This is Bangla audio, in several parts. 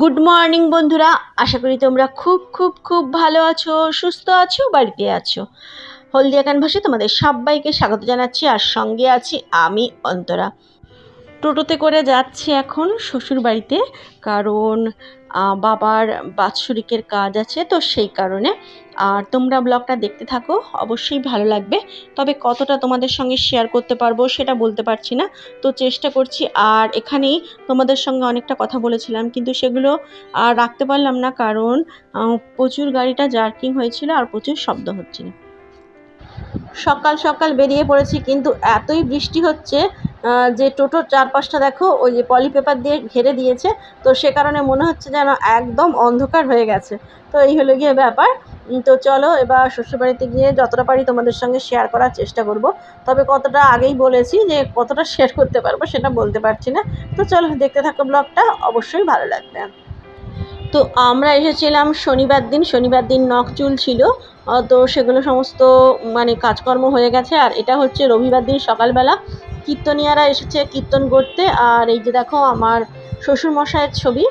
গুড মর্নিং বন্ধুরা, আশা করি তোমরা খুব খুব খুব ভালো আছো, সুস্থ আছো, বাড়িতে আছো। হলদিয়া ক্যানভাসে তোমাদের সবাইকে স্বাগত জানাচ্ছি। আর সঙ্গে আছি আমি অন্তরা। টোটোতে করে যাচ্ছি এখন শ্বশুর বাড়িতে, কারণ বাবার বাৎসরিকের কাজ আছে, তো সেই কারণে। আর তোমরা ব্লগটা দেখতে থাকো, অবশ্যই ভালো লাগবে। তবে কতটা তোমাদের সঙ্গে শেয়ার করতে পারবো সেটা বলতে পারছি না, তো চেষ্টা করছি। আর এখানেই তোমাদের সঙ্গে অনেকটা কথা বলেছিলাম, কিন্তু সেগুলো আর রাখতে পারলাম না, কারণ প্রচুর গাড়িটা জার্কিং হয়েছিল আর প্রচুর শব্দ হচ্ছিল। সকাল সকাল বেরিয়ে পড়েছি, কিন্তু এতই বৃষ্টি হচ্ছে যে টোটোর চারপাশটা দেখো ওই যে পলি পেপার দিয়ে ঘিরে দিয়েছে, তো সে কারণে মনে হচ্ছে যেন একদম অন্ধকার হয়ে গেছে। তো এই হলো গিয়ে ব্যাপার। তো চলো এবার শ্বশুরবাড়িতে গিয়ে যতটা পারি তোমাদের সঙ্গে শেয়ার করার চেষ্টা করব। তবে কতটা আগেই বলেছি যে কতটা শেয়ার করতে পারবো সেটা বলতে পারছি না। তো চলো দেখতে থাকো ব্লগটা, অবশ্যই ভালো লাগবে। তো আমরা এসেছিলাম শনিবার দিন নখ চুল ছিল, তো সেগুলো সমস্ত মানে কাজকর্ম হয়ে গেছে। আর এটা হচ্ছে রবিবার দিন সকালবেলা, কীর্তনিয়ারা এসেছে কীর্তন করতে। আর এই যে দেখো আমার শ্বশুরমশাইয়ের ছবি।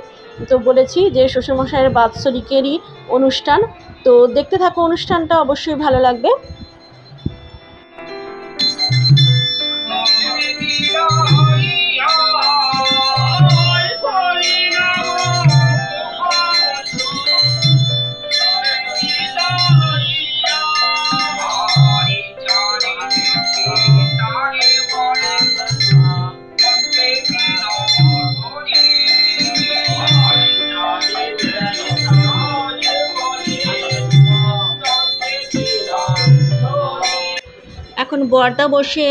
তো বলেছি যে শ্বশুরমশাইয়ের বাৎসরিকেরই অনুষ্ঠান, তো দেখতে থাকো, অনুষ্ঠানটা অবশ্যই ভালো লাগবে। এখন বর্দা বসে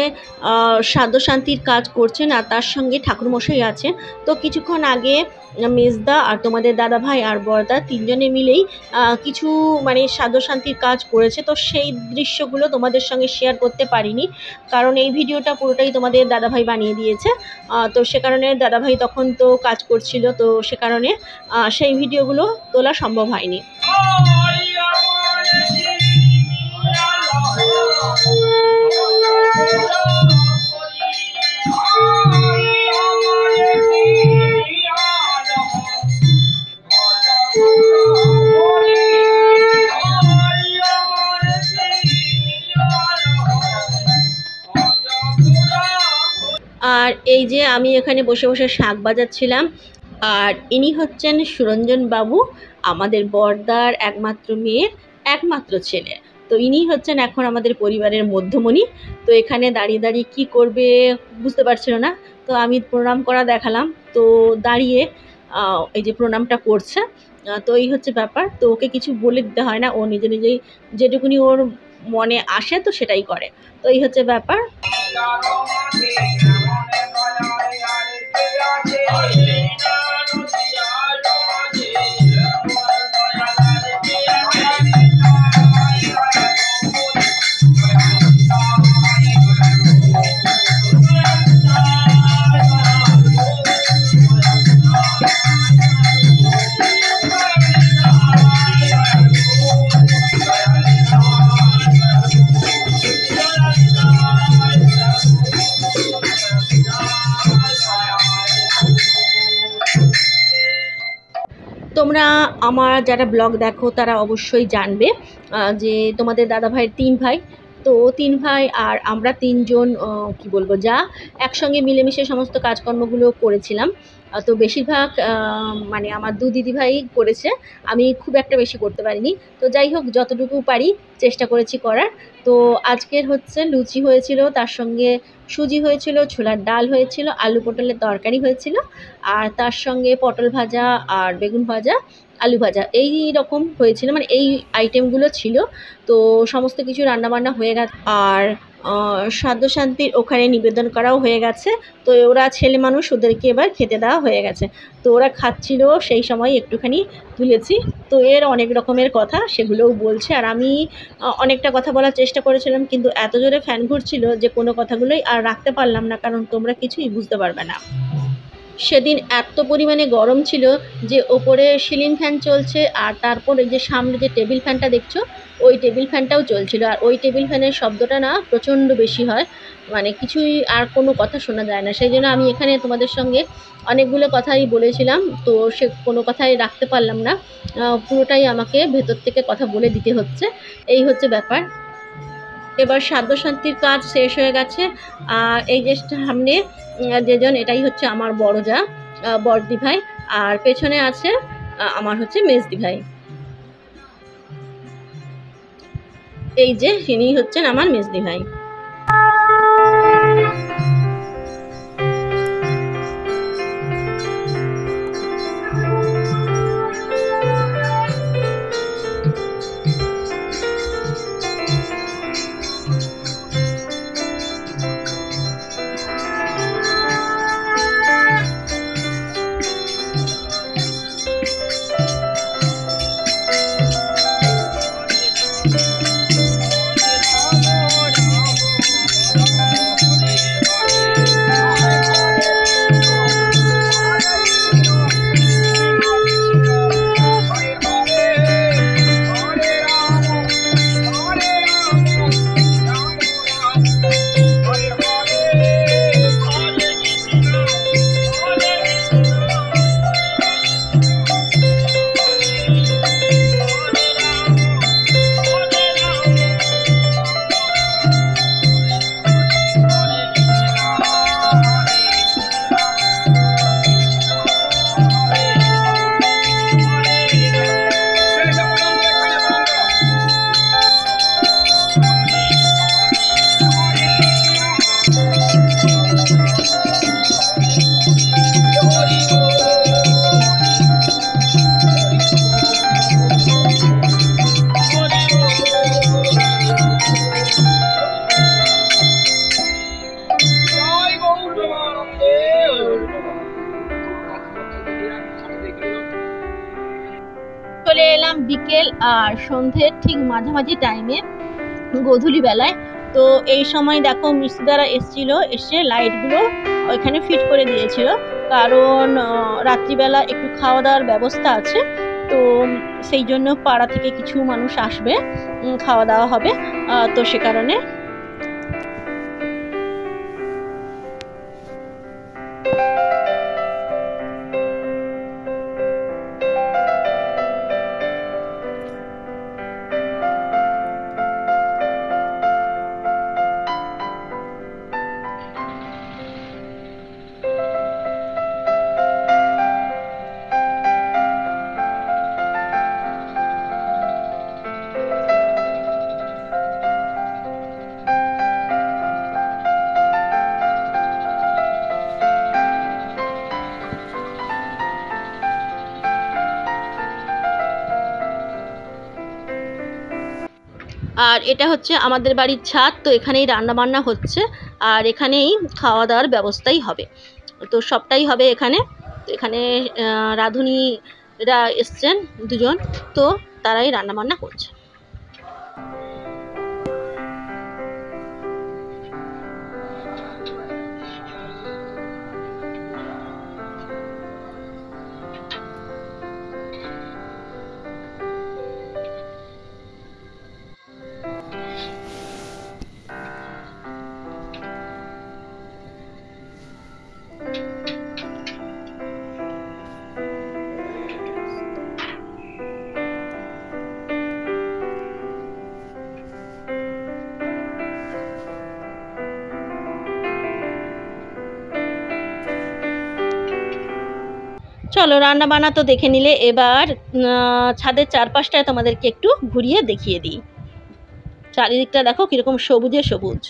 শ্রাদ্ধ শান্তির কাজ করছেন, আর তার সঙ্গে ঠাকুরমশাই আছেন। তো কিছুক্ষণ আগে মেজদা আর তোমাদের দাদাভাই আর বর্দা তিনজনে মিলেই কিছু মানে শ্রাদ্ধ শান্তির কাজ করেছে। তো সেই দৃশ্যগুলো তোমাদের সঙ্গে শেয়ার করতে পারিনি, কারণ এই ভিডিওটা পুরোটাই তোমাদের দাদাভাই বানিয়ে দিয়েছে। তো সে কারণে দাদাভাই তখন তো কাজ করছিল, তো সে কারণে সেই ভিডিওগুলো তোলা সম্ভব হয়নি। আর এই যে আমি এখানে বসে বসে শাক বাজাচ্ছিলাম। আর ইনি হচ্ছেন সুরঞ্জন বাবু, আমাদের বর্দার একমাত্র মেয়ের একমাত্র ছেলে। তো ইনি হচ্ছেন এখন আমাদের পরিবারের মধ্যমণি। তো এখানে দাঁড়িয়ে দাঁড়িয়ে কী করবে বুঝতে পারছিল না, তো আমি প্রণাম করা দেখালাম। তো দাঁড়িয়ে এই যে প্রণামটা করছে। তো এই হচ্ছে ব্যাপার। তো ওকে কিছু বলে দিতে হয় না, ও নিজে নিজেই যেটুকুনি ওর মনে আসে তো সেটাই করে। তো এই হচ্ছে ব্যাপার। তোমরা আমার যারা ব্লগ দেখো তারা অবশ্যই জানবে যে তোমাদের দাদাভাইয়ের 3 ভাই। তো 3 ভাই আর আমরা 3 জন কী বলবো, যা একসঙ্গে মিলেমিশে সমস্ত কাজকর্মগুলো করেছিলাম। তো বেশিরভাগ মানে আমার 2 দিদিভাই করেছে, আমি খুব একটা বেশি করতে পারিনি। তো যাই হোক, যতটুকু পারি চেষ্টা করেছি করার। তো আজকের হচ্ছে লুচি হয়েছিল, তার সঙ্গে সুজি হয়েছিল, ছোলার ডাল হয়েছিল, আলু পটলের তরকারি হয়েছিল, আর তার সঙ্গে পটল ভাজা আর বেগুন ভাজা, আলু ভাজা, এই রকম হয়েছিল, মানে এই আইটেমগুলো ছিল। তো সমস্ত কিছু রান্নাবান্না হয়ে গেছে। আর শ্রাদ্ধ শান্তির ওখানে নিবেদন করাও হয়ে গেছে। তো ওরা ছেলে মানুষ, ওদেরকে এবার খেতে দেওয়া হয়ে গেছে। তো ওরা খাচ্ছিল, সেই সময় একটুখানি তুলেছি। তো এর অনেক রকমের কথা, সেগুলোও বলছে। আর আমি অনেকটা কথা বলার চেষ্টা করেছিলাম, কিন্তু এত জোরে ফ্যান ঘুরছিল যে কোনো কথাগুলোই আর রাখতে পারলাম না, কারণ তোমরা কিছুই বুঝতে পারবে না। সেদিন এত পরিমাণে গরম ছিল যে ওপরে সিলিং ফ্যান চলছে, আর তারপরে যে সামনে যে টেবিল ফ্যানটা দেখছো ওই টেবিল ফ্যানটাও চলছিল, আর ওই টেবিল ফ্যানের শব্দটা না প্রচণ্ড বেশি হয়, মানে কিছুই আর কোনো কথা শোনা যায় না। সেই জন্য আমি এখানে তোমাদের সঙ্গে অনেকগুলো কথাই বলেছিলাম, তো সে কোনো কথাই রাখতে পারলাম না, পুরোটাই আমাকে ভেতর থেকে কথা বলে দিতে হচ্ছে, এই হচ্ছে ব্যাপার। এবার সাধ্য শান্তির কাজ শেষ হয়ে গেছে, আর এই যে সামনে যেজন, এটাই হচ্ছে আমার বড় যা, বড়দি ভাই, আর পেছনে আছে আমার হচ্ছে মেজদি ভাই। এই যে ইনি হচ্ছেন আমার মেজদি ভাই। চলে এলাম বিকেল আর সন্ধ্যের ঠিক মাঝামাঝি টাইমে, গোধূলি বেলায়। তো এই সময় দেখো মিস্ত্রিদারা এসে লাইটগুলো ওইখানে ফিট করে দিয়েছিল, কারণ রাত্রিবেলা একটু খাওয়া দাওয়ার ব্যবস্থা আছে, তো সেই জন্য পাড়া থেকে কিছু মানুষ আসবে, খাওয়া দাওয়া হবে, তো সে কারণে। আর এটা হচ্ছে আমাদের বাড়ির ছাদ, তো এখানেই রান্না বান্না হচ্ছে, আর এখানেই খাওয়া দাওয়ার ব্যবস্থাই হবে, তো সবটাই হবে এখানে। তো এখানে রাঁধুনিরা এসছেন দুজন, তো তারাই রান্না বান্না করছে। চলো রান্না বান্না তো দেখে নিলে, এবার ছাদের চারপাশটায় তোমাদেরকে একটু ঘুরিয়ে দেখিয়ে দিই। চারিদিকটা দেখো কিরকম সবুজে সবুজ।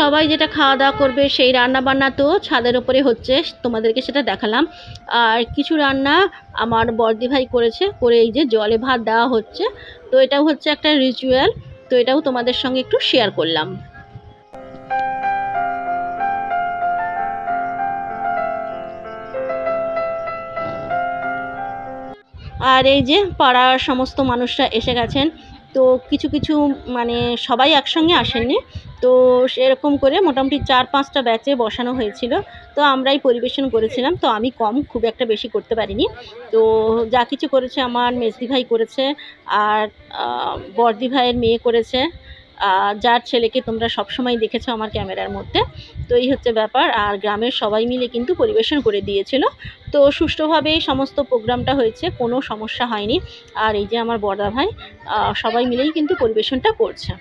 সবাই যেটা খাওয়া দাওয়া করবে সেই রান্না বান্না তো ছাদের উপরে হচ্ছে, তোমাদেরকে সেটা দেখালাম। আর কিছু রান্না আমার বড়দি ভাই করেছে, করে এই যে জলে ভাত দেওয়া হচ্ছে। তো এটাও হচ্ছে একটা রিচুয়াল, তো এটাও তোমাদের সঙ্গে একটু শেয়ার করলাম। আর এই যে পাড়ার সমস্ত মানুষরা এসে গেছেন। তো কিছু কিছু মানে সবাই একসঙ্গে আসেননি, তো সেরকম করে মোটামুটি 4-5টা ব্যাচে বসানো হয়েছিল। তো আমরাই পরিবেশন করেছিলাম, তো আমি কম, খুব একটা বেশি করতে পারিনি। তো যা কিছু করেছে আমার মেজদি ভাই করেছে, আর বড়দি ভাইয়ের মেয়ে করেছে, যার ছেলেকে তোমরা সবসময় দেখেছো আমার ক্যামেরার মধ্যে। তো এই হচ্ছে ব্যাপার। আর গ্রামের সবাই মিলে কিন্তু পরিবেশন করে দিয়েছিল। তো সুষ্ঠুভাবেই সমস্ত প্রোগ্রামটা হয়েছে, কোনো সমস্যা হয়নি। আর এই যে আমার বড়দা ভাই সবাই মিলেই কিন্তু পরিবেশনটা করছে।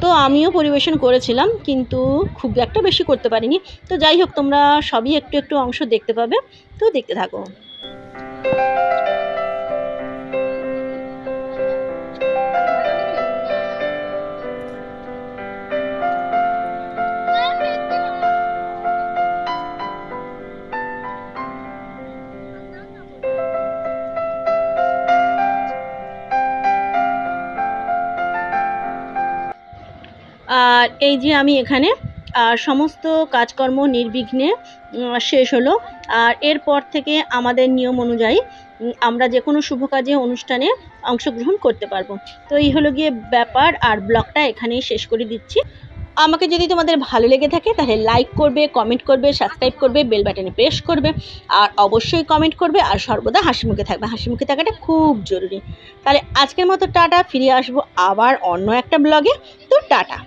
তো আমিও পরিবেশন করেছিলাম, কিন্তু খুব একটা বেশি করতে পারিনি। তো যাই হোক, তোমরা সবই একটু একটু অংশ দেখতে পাবে, তো দেখতে থাকো। আর এই যে আমি এখানে সমস্ত কাজকর্ম নির্বিঘ্নে শেষ হলো। আর এরপর থেকে আমাদের নিয়ম অনুযায়ী আমরা যে কোনো শুভ কাজে অনুষ্ঠানে অংশগ্রহণ করতে পারবো। তো এই হলো গিয়ে ব্যাপার। আর ব্লগটা এখানেই শেষ করে দিচ্ছি। আমাকে যদি তোমাদের ভালো লেগে থাকে তাহলে লাইক করবে, কমেন্ট করবে, সাবস্ক্রাইব করবে, বেল বাটনে প্রেস করবে, আর অবশ্যই কমেন্ট করবে। আর সর্বদা হাসি মুখে থাকবে, হাসি মুখে থাকাটা খুব জরুরি। তাহলে আজকের মতো টাটা, ফিরে আসবো আবার অন্য একটা ব্লগে। তো টাটা।